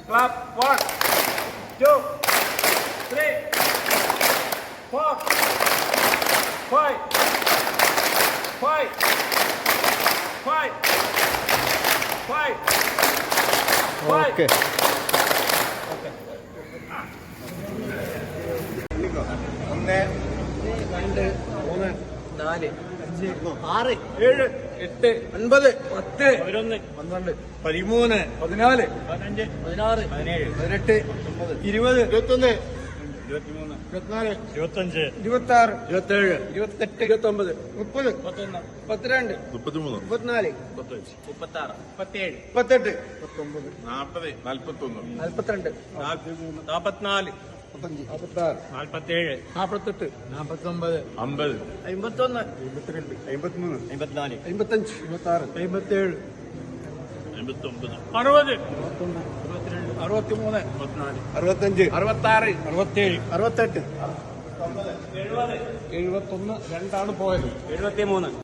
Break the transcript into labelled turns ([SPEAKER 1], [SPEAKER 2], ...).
[SPEAKER 1] Clap. 1, 2, 3, 4, 5, 5, 5, 5, 5.
[SPEAKER 2] Okay.
[SPEAKER 1] ഒന്ന്, രണ്ട്, മൂന്ന്, നാല്, അഞ്ച്, ആറ്, 7, 8, 9, 10, 11, 12, 13, 14, 15, 16, 17, 18, 20, 21, 23, 24, 25, 26, 27, 28, 29, 30, 31, 32, 33, 34, 35, 36, 37, 38, 39, 40, 41, 42, 44, 46, 47, 48, 49, 50, 51, 52, 53, 54, 55, 56, 57, 59, 60, 61, 63, 64, 65, 66, 67, 68, 71, 2 ആണ് പോയത്. 73.